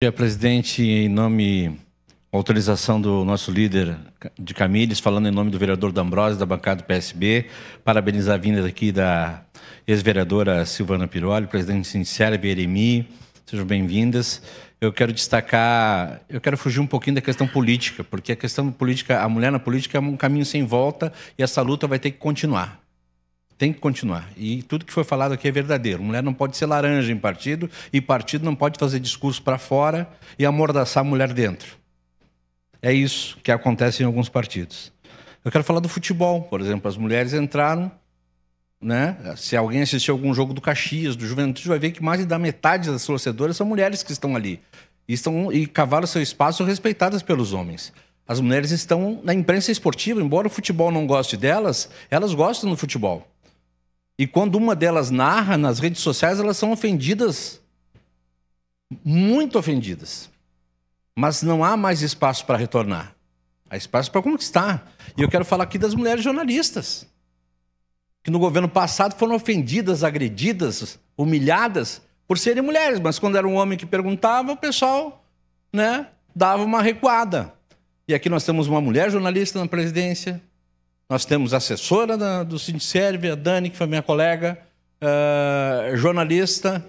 Bom dia, presidente, em nome, autorização do nosso líder de Camires, falando em nome do vereador D'Ambrosio, da bancada do PSB, parabenizar a vinda aqui da ex-vereadora Silvana Piroli, presidente Sincera Beremi, sejam bem-vindas. Eu quero destacar, eu quero fugir um pouquinho da questão política, porque a questão política, a mulher na política é um caminho sem volta e essa luta vai ter que continuar. Tem que continuar. E tudo que foi falado aqui é verdadeiro. Mulher não pode ser laranja em partido e partido não pode fazer discurso para fora e amordaçar a mulher dentro. É isso que acontece em alguns partidos. Eu quero falar do futebol, por exemplo. As mulheres entraram, né? Se alguém assistiu algum jogo do Caxias, do Juventude, vai ver que mais da metade das torcedoras são mulheres que estão ali. E cavaram seu espaço respeitadas pelos homens. As mulheres estão na imprensa esportiva, embora o futebol não goste delas, elas gostam do futebol. E quando uma delas narra nas redes sociais, elas são ofendidas, muito ofendidas. Mas não há mais espaço para retornar. Há espaço para conquistar. E eu quero falar aqui das mulheres jornalistas, que no governo passado foram ofendidas, agredidas, humilhadas por serem mulheres. Mas quando era um homem que perguntava, o pessoal, né, dava uma recuada. E aqui nós temos uma mulher jornalista na presidência. Nós temos a assessora do Sindicerve, a Dani, que foi minha colega, jornalista.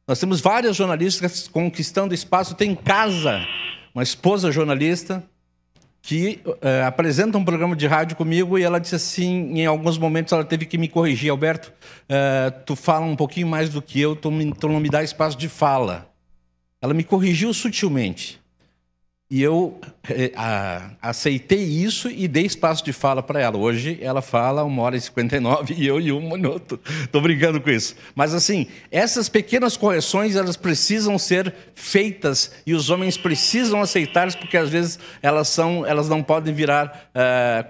Nós temos várias jornalistas conquistando espaço. Tem em casa uma esposa jornalista que apresenta um programa de rádio comigo e ela disse assim, em alguns momentos ela teve que me corrigir. Alberto, tu fala um pouquinho mais do que eu, tu não me dá espaço de fala. Ela me corrigiu sutilmente. E eu aceitei isso e dei espaço de fala para ela. Hoje ela fala 1h59 e eu em 1 minuto. Estou brincando com isso. Mas assim, essas pequenas correções, elas precisam ser feitas e os homens precisam aceitá-las, porque às vezes elas não podem virar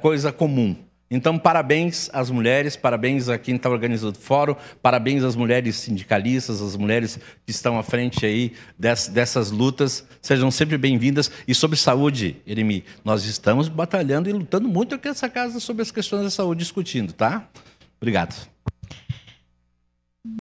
coisa comum. Então, parabéns às mulheres, parabéns a quem está organizando o fórum, parabéns às mulheres sindicalistas, às mulheres que estão à frente aí dessas lutas. Sejam sempre bem-vindas. E sobre saúde, Eremi, nós estamos batalhando e lutando muito aqui nessa casa sobre as questões da saúde, discutindo, tá? Obrigado.